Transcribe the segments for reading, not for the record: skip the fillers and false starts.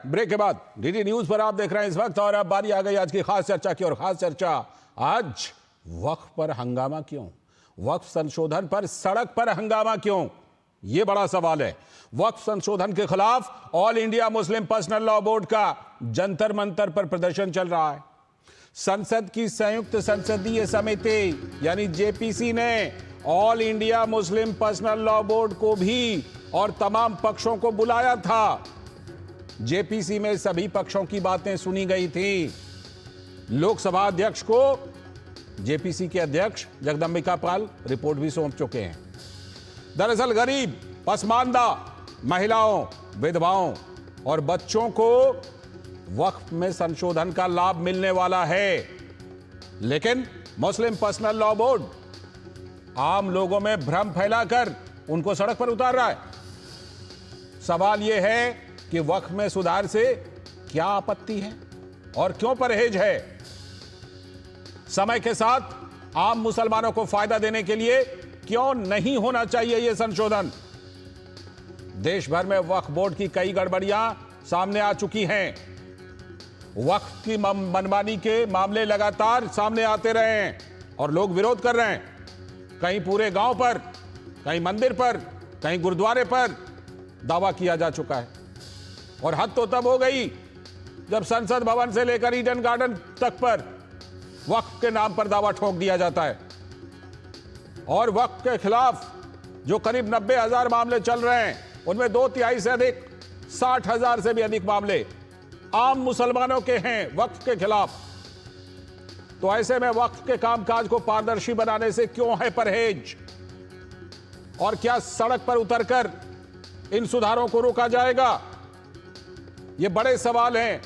Break के बाद DD news पर आप देख रहे हैं इस वक्त, और अब बारी आ गई आज की खास चर्चा की। और खास चर्चा आज वक्फ पर हंगामा क्यों, वक्फ संशोधन पर सड़क पर हंगामा क्यों, यह बड़ा सवाल है। वक्फ संशोधन के खिलाफ all India Muslim personal law board का जंतर मंतर पर प्रदर्शन चल रहा है। संसद की संयुक्त संसदीय समिति यानी जेपीसी ने all India Muslim personal law board को भी और तमाम पक्षों को बुलाया था। जेपीसी में सभी पक्षों की बातें सुनी गई थी। लोकसभा अध्यक्ष को जेपीसी के अध्यक्ष जगदंबिका पाल रिपोर्ट भी सौंप चुके हैं। दरअसल गरीब, पसमानदा, महिलाओं, विधवाओं और बच्चों को वक्फ में संशोधन का लाभ मिलने वाला है, लेकिन मुस्लिम पर्सनल लॉ बोर्ड आम लोगों में भ्रम फैलाकर उनको सड़क पर उतार रहा है। सवाल यह है कि वक्फ में सुधार से क्या आपत्ति है और क्यों परहेज है। समय के साथ आम मुसलमानों को फायदा देने के लिए क्यों नहीं होना चाहिए यह संशोधन। देश भर में वक्फ बोर्ड की कई गड़बड़ियां सामने आ चुकी हैं। वक्फ की मनमानी के मामले लगातार सामने आते रहे हैं और लोग विरोध कर रहे हैं। कहीं पूरे गांव पर, कहीं मंदिर पर, कहीं गुरुद्वारे पर दावा किया जा चुका है। और हद तो तब हो गई जब संसद भवन से लेकर ईडन गार्डन तक पर वक्फ के नाम पर दावा ठोक दिया जाता है। और वक्फ के खिलाफ जो करीब 90,000 मामले चल रहे हैं, उनमें 2/3 से अधिक, 60,000 से भी अधिक मामले आम मुसलमानों के हैं वक्फ के खिलाफ। तो ऐसे में वक्फ के कामकाज को पारदर्शी बनाने से क्यों है परहेज, और क्या सड़क पर उतरकर इन सुधारों को रोका जाएगा? ये बड़े सवाल हैं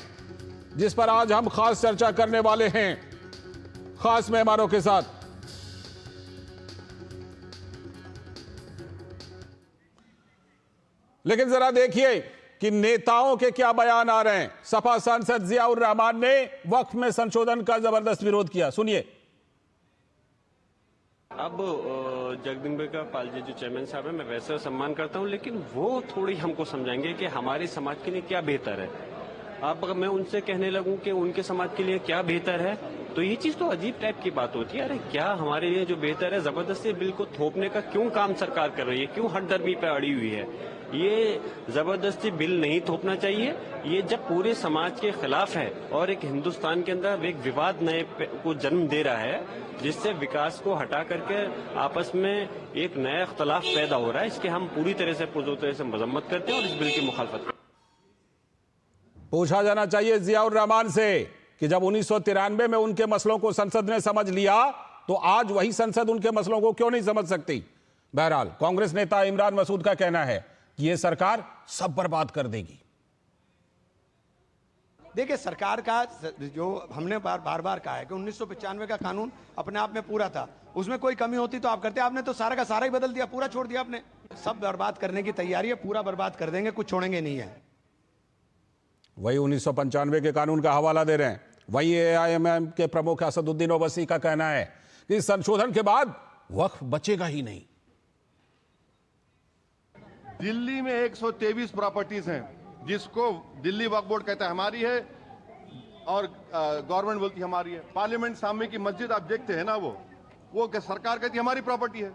जिस पर आज हम खास चर्चा करने वाले हैं खास मेहमानों के साथ। लेकिन जरा देखिए कि नेताओं के क्या बयान आ रहे हैं। सपा सांसद जियाउर रहमान ने वक्फ में संशोधन का जबरदस्त विरोध किया, सुनिए। अब जगदंबिका पाल जी जो चेयरमैन साहब है, मैं वैसे सम्मान करता हूं, लेकिन वो थोड़ी हमको समझाएंगे कि हमारे समाज के लिए क्या बेहतर है। अब अगर मैं उनसे कहने लगूं कि उनके समाज के लिए क्या बेहतर है, तो ये चीज तो अजीब टाइप की बात होती है। अरे क्या हमारे लिए जो बेहतर है, जबरदस्ती बिल को थोपने का क्यों काम सरकार कर रही है, क्यों हठधर्मी पे अड़ी हुई है। ये जबरदस्ती बिल नहीं थोपना चाहिए। ये जब पूरे समाज के खिलाफ है और एक हिंदुस्तान के अंदर एक विवाद नए को जन्म दे रहा है, जिससे विकास को हटा करके आपस में एक नया इख्तलाफ पैदा हो रहा है, इसके हम पूरी तरह से पुरजोर तरह से मजम्मत करते हैं और इस बिल की मुखालफत करते हैं। पूछा जाना चाहिए जियाउर रहमान से कि जब 1993 में उनके मसलों को संसद ने समझ लिया, तो आज वही संसद उनके मसलों को क्यों नहीं समझ सकती। बहरहाल कांग्रेस नेता इमरान मसूद का कहना है कि यह सरकार सब बर्बाद कर देगी। देखिए, सरकार का जो हमने बार बार कहा है कि 1995 का कानून अपने आप में पूरा था, उसमें कोई कमी होती तो आप करते। आपने तो सारा का सारा ही बदल दिया, पूरा छोड़ दिया आपने। सब बर्बाद करने की तैयारी है, पूरा बर्बाद कर देंगे, कुछ छोड़ेंगे नहीं है। वही 1995 के कानून का हवाला दे रहे हैं। वही AIMM के प्रमुख असदुद्दीन ओवैसी का कहना है कि इस संशोधन के बाद वक्फ बचेगा ही नहीं। दिल्ली में 123 प्रॉपर्टीज हैं जिसको दिल्ली वक्फ बोर्ड कहता है हमारी है और गवर्नमेंट बोलती है हमारी है। पार्लियामेंट सामने की मस्जिद आप देखते हैं ना, वो सरकार कहती है हमारी प्रॉपर्टी है।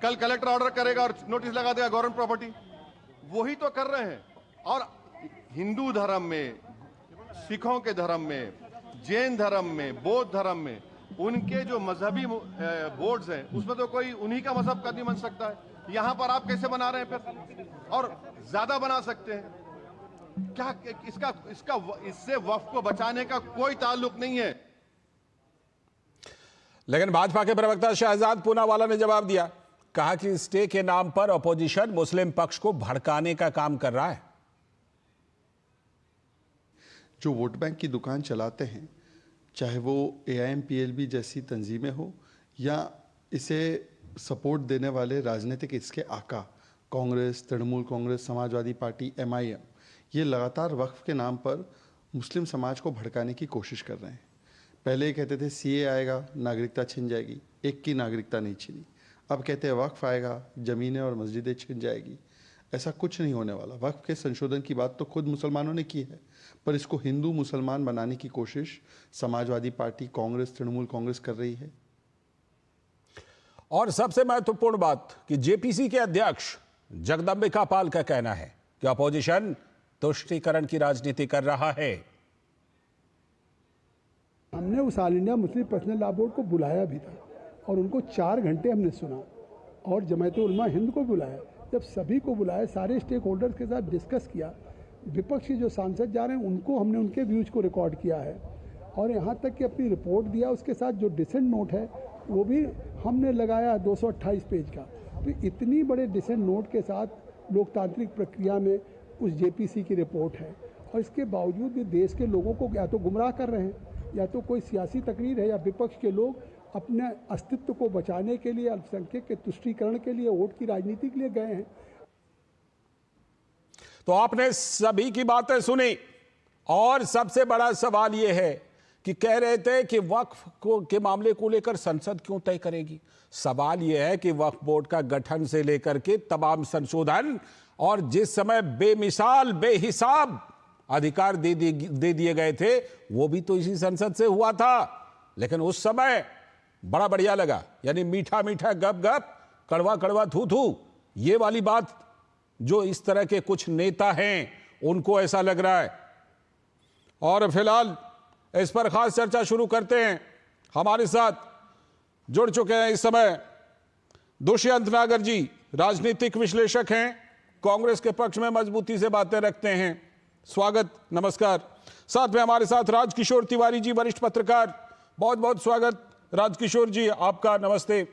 कल कलेक्टर ऑर्डर करेगा और नोटिस लगा देगा गवर्नमेंट प्रॉपर्टी। वही तो कर रहे हैं। और हिंदू धर्म में, सिखों के धर्म में, जैन धर्म में, बौद्ध धर्म में उनके जो मजहबी बोर्ड्स हैं, उसमें तो कोई उन्हीं का मजहब का नहीं बन सकता है। यहां पर आप कैसे बना रहे हैं फिर, और ज्यादा बना सकते हैं क्या? इससे वक्फ को बचाने का कोई ताल्लुक नहीं है। लेकिन भाजपा के प्रवक्ता शहजाद पूनावाला ने जवाब दिया, कहा कि स्टे के नाम पर अपोजिशन मुस्लिम पक्ष को भड़काने का काम कर रहा है। जो वोट बैंक की दुकान चलाते हैं, चाहे वो AIMPLB जैसी तंजीमें हो या इसे सपोर्ट देने वाले राजनीतिक इसके आका कांग्रेस, तृणमूल कांग्रेस, समाजवादी पार्टी, MIM, ये लगातार वक्फ के नाम पर मुस्लिम समाज को भड़काने की कोशिश कर रहे हैं। पहले ये कहते थे CA आएगा, नागरिकता छिन जाएगी, एक की नागरिकता नहीं छिनी। अब कहते हैं वक्फ आएगा, ज़मीनें और मस्जिदें छिन जाएगी। ऐसा कुछ नहीं होने वाला। वक्फ के संशोधन की बात तो खुद मुसलमानों ने की है, पर इसको हिंदू मुसलमान बनाने की कोशिश समाजवादी पार्टी, कांग्रेस, तृणमूल कांग्रेस कर रही है। और सबसे महत्वपूर्ण बात कि जेपीसी के अध्यक्ष जगदंबिका पाल का कहना है कि अपोजिशन तुष्टीकरण की राजनीति कर रहा है। हमने उस all India Muslim personal law board को बुलाया भी था और उनको 4 घंटे हमने सुना, और जमायत उलमा हिंद को बुलाया। जब सभी को बुलाया, सारे स्टेक होल्डर्स के साथ डिस्कस किया, विपक्षी जो सांसद जा रहे हैं उनको हमने उनके व्यूज को रिकॉर्ड किया है, और यहाँ तक कि अपनी रिपोर्ट दिया, उसके साथ जो डिसेंट नोट है वो भी हमने लगाया 228 पेज का। तो इतनी बड़े डिसेंट नोट के साथ लोकतांत्रिक प्रक्रिया में उस जेपीसी की रिपोर्ट है, और इसके बावजूद भी देश के लोगों को या तो गुमराह कर रहे हैं, या तो कोई सियासी तकरीर है, या विपक्ष के लोग अपने अस्तित्व को बचाने के लिए, अल्पसंख्यक के तुष्टीकरण के लिए, वोट की राजनीति के लिए गए हैं। तो आपने सभी की बातें सुनी, और सबसे बड़ा सवाल यह है कि कह रहे थे कि वक्फ के मामले को लेकर संसद क्यों तय करेगी। सवाल यह है कि वक्फ बोर्ड का गठन से लेकर के तमाम संशोधन, और जिस समय बेमिसाल बेहिसाब अधिकार दे दिए गए थे, वो भी तो इसी संसद से हुआ था। लेकिन उस समय बड़ा बढ़िया लगा, यानी मीठा मीठा गप गप, कड़वा कड़वा थू थू, ये वाली बात जो इस तरह के कुछ नेता हैं उनको ऐसा लग रहा है। और फिलहाल इस पर खास चर्चा शुरू करते हैं। हमारे साथ जुड़ चुके हैं इस समय दुष्यंत नागर जी, राजनीतिक विश्लेषक हैं, कांग्रेस के पक्ष में मजबूती से बातें रखते हैं। स्वागत, नमस्कार। साथ में हमारे साथ राजकिशोर तिवारी जी, वरिष्ठ पत्रकार, बहुत बहुत स्वागत राजकिशोर जी आपका, नमस्ते।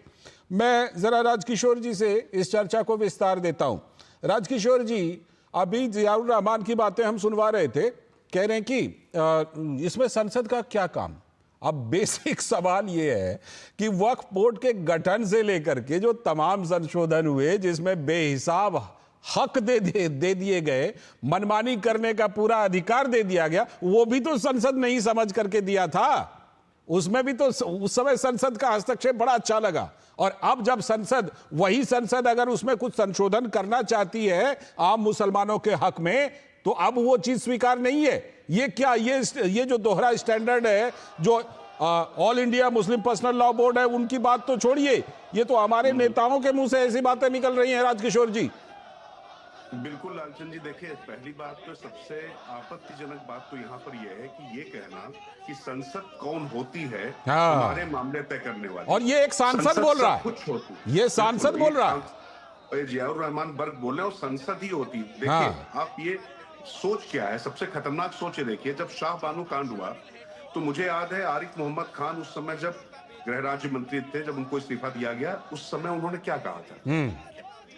मैं जरा राजकिशोर जी से इस चर्चा को विस्तार देता हूं। राजकिशोर जी, अभी जियाउर रहमान की बातें हम सुनवा रहे थे, कह रहे हैं कि इसमें संसद का क्या काम। अब बेसिक सवाल यह है कि वक्फ बोर्ड के गठन से लेकर के जो तमाम संशोधन हुए, जिसमें बेहिसाब हक दे दिए गए, मनमानी करने का पूरा अधिकार दे दिया गया, वो भी तो संसद ने ही समझ करके दिया था। उसमें भी तो उस समय संसद का हस्तक्षेप बड़ा अच्छा लगा। और अब जब संसद, वही संसद अगर उसमें कुछ संशोधन करना चाहती है आम मुसलमानों के हक में, तो अब वो चीज स्वीकार नहीं है। ये क्या, ये जो दोहरा स्टैंडर्ड है, जो all India Muslim personal law board है, उनकी बात तो छोड़िए, ये तो हमारे नेताओं के मुंह से ऐसी बातें निकल रही हैं। राजकिशोर जी, बिल्कुल लालचंद जी, देखिए, पहली बात तो सबसे आपत्तिजनक बात तो यहाँ पर यह है कि ये कहना कि संसद कौन होती है हमारे मामले तय करने वाली, और ये एक सांसद बोल रहा है, कुछ होती, ये सांसद बोल रहा है, जियाउर रहमान बर्ग बोले, और संसद ही होती। देखिए, आप ये सोच क्या है, सबसे खतरनाक सोच है। देखिए, जब शाह बानू कांड हुआ तो मुझे याद है आरिफ मोहम्मद खान उस समय जब गृह राज्य मंत्री थे, जब उनको इस्तीफा दिया गया, उस समय उन्होंने क्या कहा था?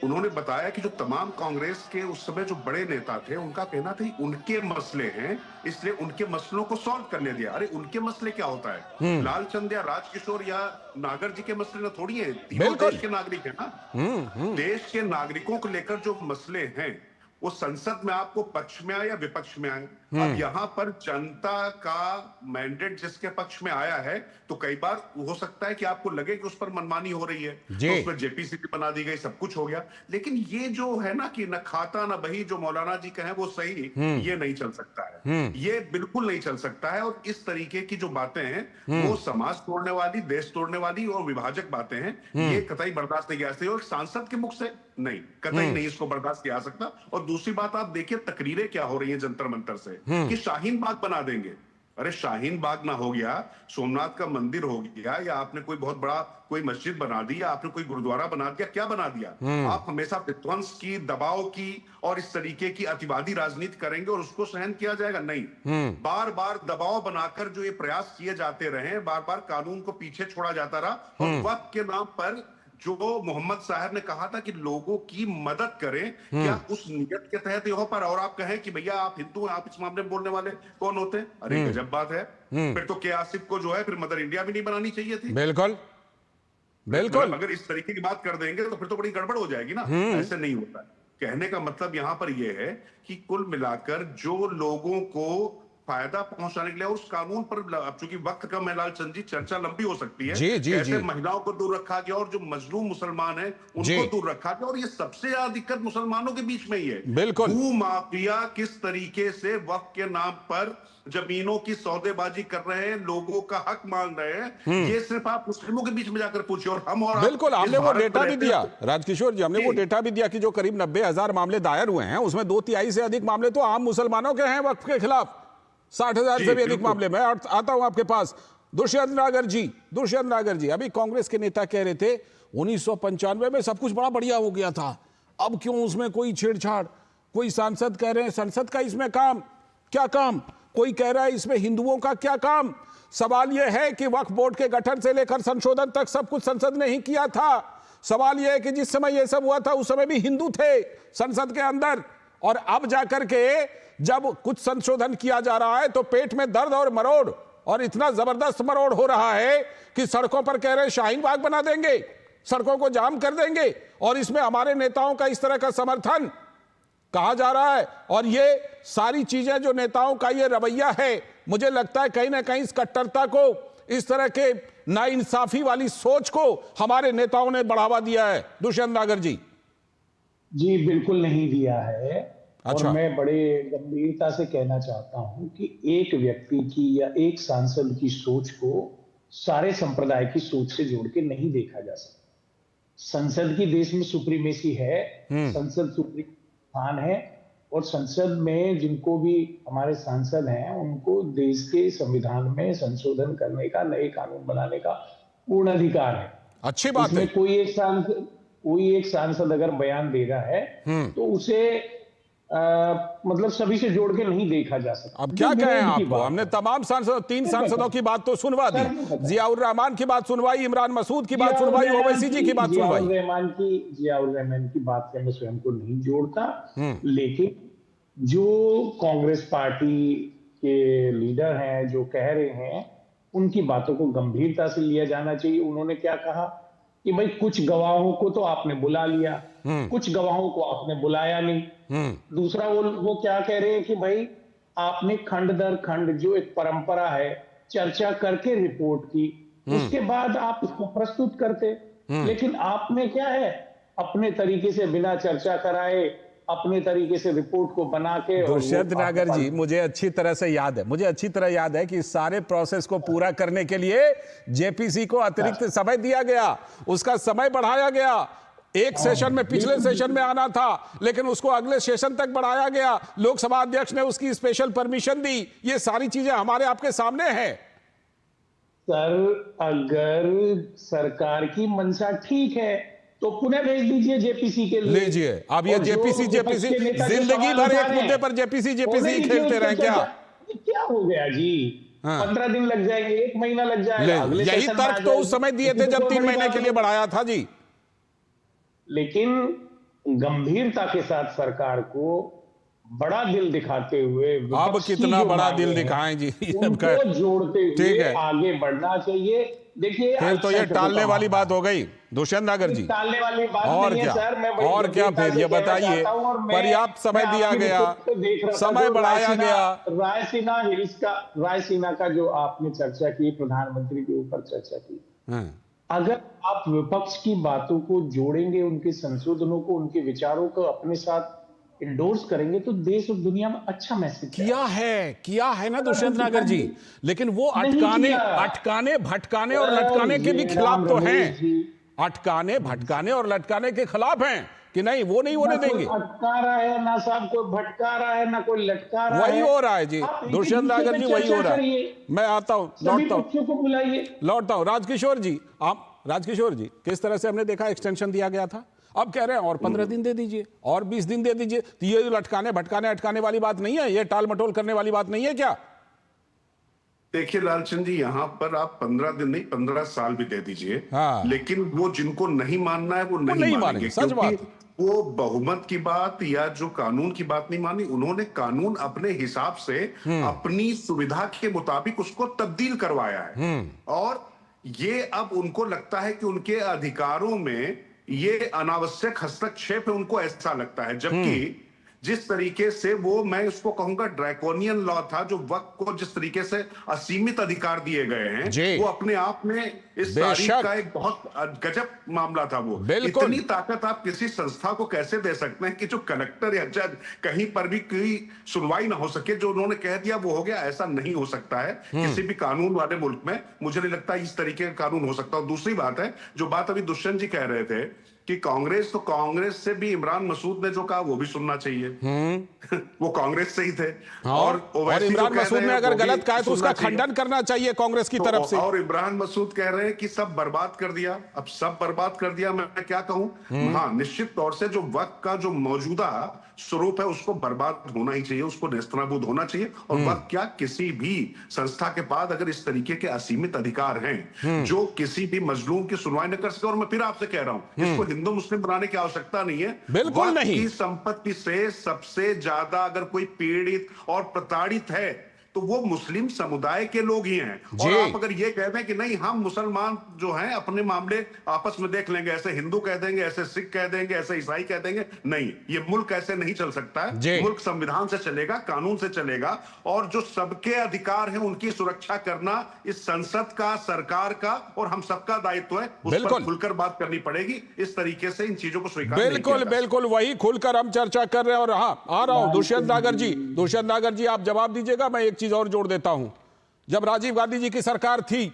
उन्होंने बताया कि जो तमाम कांग्रेस के उस समय जो बड़े नेता थे, उनका कहना था कि उनके मसले हैं, इसलिए उनके मसलों को सॉल्व करने दिया। अरे उनके मसले क्या होता है? लालचंद या राजकिशोर या नागर जी के मसले ना थोड़ी है, तीनों देश के नागरिक है ना। देश के नागरिकों को लेकर जो मसले हैं, वो संसद में आपको पक्ष में आए या विपक्ष में आए, अब यहाँ पर जनता का मैंडेट जिसके पक्ष में आया है, तो कई बार हो सकता है कि आपको लगे कि उस पर मनमानी हो रही है, तो उस पर जेपीसी बना दी गई, सब कुछ हो गया। लेकिन ये जो है ना कि न खाता न बही, जो मौलाना जी कहें वो सही, ये नहीं चल सकता है, ये बिल्कुल नहीं चल सकता है। और इस तरीके की जो बातें हैं वो समाज तोड़ने वाली, देश तोड़ने वाली और विभाजक बातें हैं, ये कतई बर्दाश्त नहीं किया जा सकती। और सांसद के मुख से नहीं, कतई नहीं इसको बर्दाश्त किया जा सकता। और दूसरी बात, आप देखिए तकरीरें क्या हो रही है जंतर मंतर से कि शाहीन बाग बना देंगे। अरे शाहीन बाग ना हो गया, सोमनाथ का मंदिर हो गया, या आपने कोई बहुत बड़ा कोई मस्जिद बना दी, या आपने कोई गुरुद्वारा बना दिया, क्या बना दिया? आप हमेशा विध्वंस की, दबाव की और इस तरीके की अतिवादी राजनीति करेंगे और उसको सहन किया जाएगा? नहीं। बार बार दबाव बनाकर जो ये प्रयास किए जाते रहे, बार बार कानून को पीछे छोड़ा जाता रहा, और वक्त के नाम पर जो मोहम्मद साहब ने कहा था कि लोगों की मदद करें, क्या उस नियत के तहत यहाँ पर, और आप कहें कि भैया आप हिंदू हैं, आप इस मामले में बोलने वाले कौन होते हैं? अरे गजब बात है। फिर तो के आसिफ को जो है फिर मदर इंडिया भी नहीं बनानी चाहिए थी। बिल्कुल बिल्कुल, अगर इस तरीके की बात कर देंगे तो फिर तो बड़ी गड़बड़ हो जाएगी ना। ऐसे नहीं होता है। कहने का मतलब यहां पर यह है कि कुल मिलाकर जो लोगों को फायदा पहुंचाने के लिए, और उस कानून पर अब चूंकि वक्त कम है लालचंद जी, चर्चा लंबी हो सकती है। जी, जी, कैसे जी। महिलाओं को दूर रखा गया और जो मजलूम मुसलमान हैं जी। उनको दूर रखा गया, और ये सबसे ज्यादा दिक्कत मुसलमानों के बीच में ही है। बिल्कुल। भू माफिया किस तरीके से वक्फ के नाम पर जमीनों की सौदेबाजी कर रहे हैं, लोगों का हक मांग रहे हैं, ये सिर्फ आप मुस्लिमों के बीच में जाकर पूछिए। और हम और आप बिल्कुल, इस हमने वो भारत में डेटा भी रहते दिया हैं। राजकिशोर जी, हमने वो डेटा भी दिया कि जो करीब 90,000 मामले दायर हुए हैं उसमें 2/3 से अधिक मामले तो आम मुसलमानों के हैं वक्फ के खिलाफ। 60,000 से भी अधिक मामले। मैं आता हूं आपके पास दुष्यंत नागर जी, अभी कांग्रेस के नेता कह रहे थे 1995 में सब कुछ बड़ा बढ़िया हो गया था, अब क्यों उसमें कोई छेड़छाड़। कोई सांसद कह रहे हैं संसद का इसमें काम, क्या काम। कोई कह रहा है इसमें हिंदुओं का क्या काम। सवाल यह है कि वक्फ बोर्ड के गठन से लेकर संशोधन तक सब कुछ संसद ने ही किया था। सवाल यह है कि जिस समय यह सब हुआ था उस समय भी हिंदू थे संसद के अंदर, और अब जाकर के जब कुछ संशोधन किया जा रहा है तो पेट में दर्द और मरोड़, और इतना जबरदस्त मरोड़ हो रहा है कि सड़कों पर कह रहे हैं शाहीन बाग बना देंगे, सड़कों को जाम कर देंगे, और इसमें हमारे नेताओं का इस तरह का समर्थन कहा जा रहा है। और ये सारी चीजें जो नेताओं का ये रवैया है, मुझे लगता है कहीं ना कहीं इस कट्टरता को, इस तरह के नाइंसाफी वाली सोच को हमारे नेताओं ने बढ़ावा दिया है। दुष्यंत नागर जी। जी बिल्कुल नहीं दिया है। अच्छा। और मैं बड़े गंभीरता से कहना चाहता हूं कि एक व्यक्ति की या एक सांसद की सोच को सारे संप्रदाय की सोच से जोड़ के नहीं देखा जा सकता। संसद की देश में सुप्रीमेसी है, संसद सुप्रीम स्थान है, और संसद में जिनको भी हमारे सांसद हैं उनको देश के संविधान में संशोधन करने का, नए कानून बनाने का पूर्ण अधिकार है। अच्छी बात है। कोई एक सांसद अगर बयान दे रहा है तो उसे मतलब सभी से जोड़ के नहीं देखा जा सकता। अब क्या कहें आपको, हमने तमाम सांसदों, 3 सांसदों की बात तो सुनवा दी, जियाउर रहमान की बात सुनवाई, इमरान मसूद की बात सुनवाई, ओवैसी जी की बात सुनवाई। जियाउर रहमान की बात से मैं स्वयं को नहीं जोड़ता, लेकिन जो कांग्रेस पार्टी के लीडर हैं जो कह रहे हैं उनकी बातों को गंभीरता से लिया जाना चाहिए। उन्होंने क्या कहा कि भाई कुछ गवाहों को तो आपने बुला लिया, कुछ गवाहों को आपने बुलाया नहीं। दूसरा वो क्या कह रहे हैं कि भाई आपने खंड दर खंड जो एक परंपरा है चर्चा करके रिपोर्ट की, उसके बाद आप इसको प्रस्तुत करते, लेकिन आपने क्या है अपने तरीके से बिना चर्चा कराए अपने तरीके से रिपोर्ट को बना के। दुष्यंत नागर जी, मुझे अच्छी तरह याद है कि इस सारे प्रोसेस को पूरा करने के लिए जेपीसी को अतिरिक्त समय दिया गया, उसका समय बढ़ाया गया। एक सेशन में, पिछले सेशन में आना था, लेकिन उसको अगले सेशन तक बढ़ाया गया। लोकसभा अध्यक्ष ने उसकी स्पेशल परमिशन दी। ये सारी चीजें हमारे आपके सामने हैं। सर, अगर सरकार की मंशा ठीक है तो पुनः भेज दीजिए जेपीसी के लिए। लीजिए। अब ये जेपीसी जिंदगी भर एक मुद्दे पर जेपीसी ही खेलते रहे क्या हो गया जी? 15 दिन लग जाएंगे, 1 महीना लग जाएगा। यही तर्क तो उस समय दिए थे जब 3 महीने के लिए बढ़ाया था जी। लेकिन गंभीरता के साथ सरकार को बड़ा दिल दिखाते हुए, अब कितना बड़ा दिल दिखाएं जी, उनको जोड़ते हुए आगे बढ़ना चाहिए। देखिए, फिर तो ये टालने वाली बात हो गई दुष्यंत नागर जी। टालने वाली बात और नहीं क्या, है, सर, मैं और क्या फिर ये बताइए, पर्याप्त समय दिया गया, समय बढ़ाया गया। रायसीना का जो आपने चर्चा की, प्रधानमंत्री के ऊपर चर्चा की, अगर आप विपक्ष की बातों को जोड़ेंगे, उनके संशोधनों को, उनके विचारों को अपने साथ इंडोर्स करेंगे तो देश और दुनिया में अच्छा मैसेज किया है ना दुष्यंत नागर जी। लेकिन वो अटकाने, भटकाने और लटकाने के भी खिलाफ तो हैं। अटकाने, भटकाने और लटकाने के खिलाफ हैं कि नहीं, वो नहीं होने देंगे। अटका रहा है ना साहब, कोई भटका रहा है ना कोई लटका रहा है। वही हो रहा है जी दुष्यंत नागर जी, वही हो रहा है। मैं आता हूं, लौटता हूं। राजकिशोर जी, किस तरह से हमने देखा एक्सटेंशन दिया गया था, अब कह रहे हैं और 15 दिन दे दीजिए, और 20 दिन दे दीजिए। तो ये लटकाने, भटकाने, अटकाने वाली बात नहीं है, ये टाल मटोल करने वाली बात नहीं है क्या? देखिए लालचंद जी, यहाँ पर आप 15 दिन नहीं 15 साल भी दे दीजिए, लेकिन वो जिनको नहीं मानना है वो नहीं मानेंगे। सच बात। वो बहुमत की बात या जो कानून की बात नहीं मानी, उन्होंने कानून अपने हिसाब से अपनी सुविधा के मुताबिक उसको तब्दील करवाया है, और ये अब उनको लगता है कि उनके अधिकारों में ये अनावश्यक हस्तक्षेप है, उनको ऐसा लगता है। जबकि जिस तरीके से वो, मैं उसको कहूंगा ड्रैकोनियन लॉ था, जो वक्त को जिस तरीके से असीमित अधिकार दिए गए हैं, वो अपने आप में इस तारीख का एक बहुत गजब मामला था। वो इतनी ताकत आप किसी संस्था को कैसे दे सकते हैं कि जो कलेक्टर या जज कहीं पर भी कोई सुनवाई ना हो सके, जो उन्होंने कह दिया वो हो गया, ऐसा नहीं हो सकता है किसी भी कानून वाले मुल्क में। मुझे नहीं लगता इस तरीके का कानून हो सकता। और दूसरी बात है, जो बात अभी दुष्यंत जी कह रहे थे कि कांग्रेस, तो कांग्रेस से भी इमरान मसूद ने जो कहा वो भी सुनना चाहिए। वो कांग्रेस से ही थे। और इमरान मसूद ने अगर गलत कहा तो उसका खंडन करना चाहिए कांग्रेस की तरफ से। और इमरान मसूद कह रहे हैं कि सब बर्बाद कर दिया। अब सब बर्बाद कर दिया, मैं क्या कहूं। हाँ, निश्चित तौर से जो वक्त का जो मौजूदा स्वरूप है उसको बर्बाद होना ही चाहिए, उसको नेस्तनाबूद होना चाहिए। और वक्त क्या, किसी भी संस्था के पास अगर इस तरीके के असीमित अधिकार हैं जो किसी भी मजलूम की सुनवाई न कर सके, और मैं फिर आपसे कह रहा हूं, इसको हिंदू मुस्लिम बनाने की आवश्यकता नहीं है। बिल्कुल नहीं। की संपत्ति से सबसे ज्यादा अगर कोई पीड़ित और प्रताड़ित है तो वो मुस्लिम समुदाय के लोग ही हैं। और आप अगर ये कह दें कि नहीं, हम मुसलमान जो हैं अपने मामले आपस में देख लेंगे, ऐसे हिंदू कह देंगे, ऐसे सिख कह देंगे, ऐसे ईसाई कह देंगे, नहीं, ये मुल्क ऐसे नहीं चल सकता है। मुल्क संविधान से चलेगा, कानून से चलेगा। और जो सबके अधिकार हैं उनकी सुरक्षा करना इस संसद का, सरकार का और हम सबका दायित्व है। उस पर खुलकर बात करनी पड़ेगी। इस तरीके से इन चीजों को स्वीकार बिल्कुल बिल्कुल वही खुलकर हम चर्चा कर रहे हैं। और हाँ, आ रहा हूं दुष्यंत नागर जी, आप जवाब दीजिएगा। मैं एक चीज और जोड़ देता हूं, जब राजीव गांधी जी की सरकार थी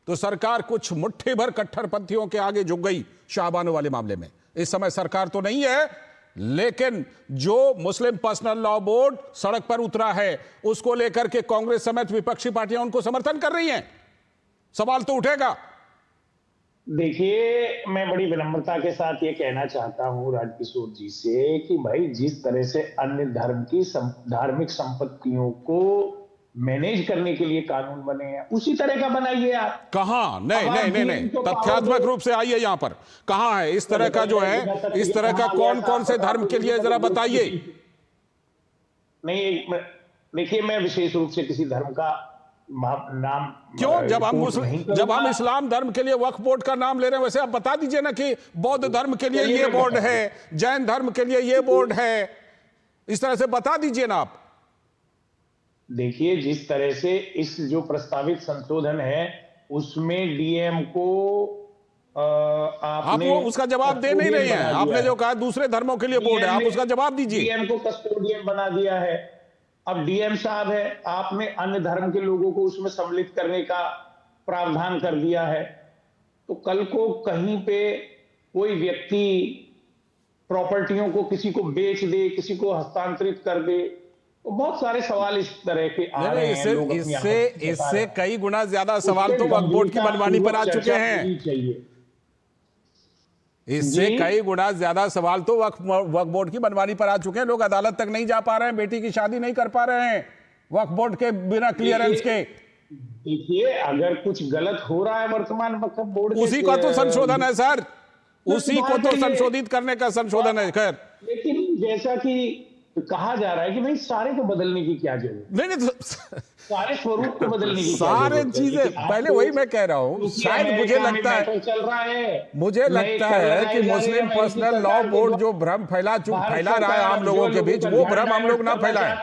तो सरकार कुछ मुट्ठी भर कट्टरपंथियों के आगे झुक गई शाहबानो वाले मामले में। इस समय सरकार तो नहीं है, लेकिन जो मुस्लिम पर्सनल लॉ बोर्ड सड़क पर उतरा है उसको लेकर के कांग्रेस समेत विपक्षी पार्टियां उनको समर्थन कर रही हैं। सवाल तो उठेगा। देखिए, मैं बड़ी विनम्रता के साथ ये कहना चाहता हूं राजकिशोर जी से कि भाई, जिस तरह से अन्य धर्म की धार्मिक संपत्तियों को मैनेज करने के लिए कानून बने हैं, उसी तरह का बनाइए आप। कहां? नहीं, तथ्यात्मक रूप से आइए यहां पर। कहां है इस तरह का जो है, इस तरह का कौन कौन से धर्म के लिए, जरा बताइए। नहीं, देखिए, मैं विशेष रूप से किसी धर्म का नाम क्यों, जब हम इस्लाम धर्म के लिए वक्फ बोर्ड का नाम ले रहे हैं, वैसे आप बता दीजिए ना कि बौद्ध धर्म के लिए ये बोर्ड है, जैन धर्म के लिए ये बोर्ड है, इस तरह से बता दीजिए ना आप। देखिए, जिस तरह से इस जो प्रस्तावित संशोधन है उसमें डीएम को आप वो उसका जवाब दे नहीं रहे हैं। आपने जो कहा दूसरे धर्मों के लिए बोर्ड है, आप उसका जवाब दीजिए। डीएम को कस्टोडियन बना दिया है। अब डीएम साहब है, आपने अन्य धर्म के लोगों को उसमें सम्मिलित करने का प्रावधान कर दिया है। तो कल को कहीं पे कोई व्यक्ति प्रॉपर्टियों को किसी को बेच दे, किसी को हस्तांतरित कर दे, तो बहुत सारे सवाल इस तरह के आ रहे हैं। इससे कई गुना ज्यादा सवाल तो वक्फ बोर्ड की मनमानी पर आ चुके हैं। इससे कई गुना ज्यादा सवाल तो वक्फ बोर्ड की मनमानी पर आ चुके हैं। लोग अदालत तक नहीं जा पा रहे हैं, बेटी की शादी नहीं कर पा रहे हैं वक्फ बोर्ड के बिना क्लियरेंस के। देखिए, अगर कुछ गलत हो रहा है वर्तमान वक्फ बोर्ड, उसी का तो संशोधन है सर, उसी को तो संशोधित करने का संशोधन है। खैर, लेकिन जैसा कि कहा जा रहा है कि भाई सारे को बदलने की क्या जरूरत, नहीं सारे स्वरूप को बदलने की सारे चीजें पहले, वही मैं कह रहा हूं। शायद मुझे लगता है, चल रहा है, मुझे लगता है कि मुस्लिम पर्सनल लॉ बोर्ड जो भ्रम फैला रहा है आम लोगों के बीच, वो भ्रम हम लोग ना फैलाएं,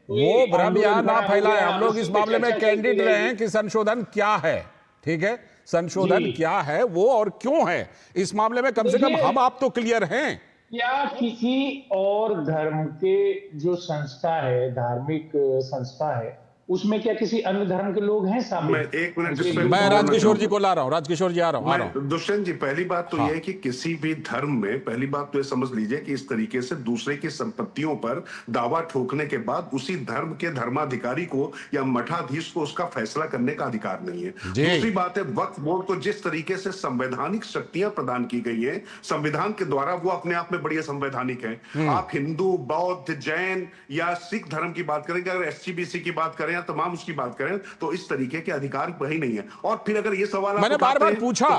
वो भ्रम यहां ना फैलाएं। हम लोग इस मामले में कैंडिड रहे हैं कि संशोधन क्या है, ठीक है, संशोधन क्या है वो और क्यों है। इस मामले में कम से कम हम आप तो क्लियर हैं। क्या किसी और धर्म के जो संस्था है, धार्मिक संस्था है, उसमें क्या किसी अन्य धर्म के लोग हैं शामिल? एक मिनट, मैं राजकिशोर जी को ला रहा हूं। राजकिशोर जी आ रहा हूं। दुष्यंत जी, पहली बात तो यह है कि किसी भी धर्म में पहली बात तो यह समझ लीजिए कि इस तरीके से दूसरे की संपत्तियों पर दावा ठोकने के बाद उसी धर्म के धर्माधिकारी को या मठाधीश को उसका फैसला करने का अधिकार नहीं है। दूसरी बात है, वक्फ बोर्ड को जिस तरीके से संवैधानिक शक्तियां प्रदान की गई है संविधान के द्वारा, वो अपने आप में बड़ी संवैधानिक है। आप हिंदू, बौद्ध, जैन या सिख धर्म की बात करें, अगर एसजीपीसी की बात करें, तमाम उसकी बात करें, तो इस तरीके के अधिकार कहीं नहीं है। और फिर अगर ये सवाल मैंने बार-बार पूछा,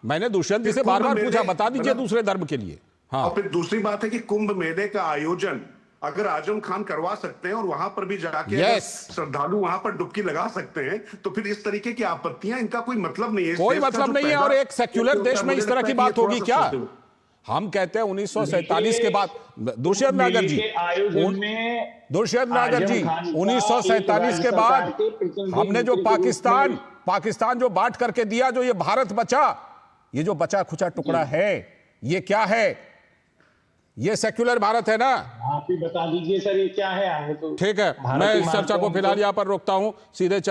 मैंने दुष्यंत जी से बार-बार पूछा, बता दीजिए दूसरे धर्म के लिए। हाँ। और फिर दूसरी बात है कि कुंभ मेले का आयोजन अगर आजम खान करवा सकते हैं और वहां पर भी जाके श्रद्धालु वहां पर डुबकी लगा सकते हैं, तो फिर इस तरीके की आपत्तियां, इनका कोई मतलब नहीं है, कोई मतलब नहीं है। और एक सेक्युलर देश में इस तरह की बात होगी क्या? हम कहते हैं 1947 के बाद, दुष्यंत नागर जी, दुष्यंत नागर जी, 1947 के बाद हमने जो पाकिस्तान जो बांट करके दिया, जो ये भारत बचा, ये जो बचा खुचा टुकड़ा है, ये क्या है? ये सेक्युलर भारत है ना? आप ही बता दीजिए सर, ये क्या है? ठीक है, मैं इस चर्चा को फिलहाल यहां पर रोकता हूं, सीधे चल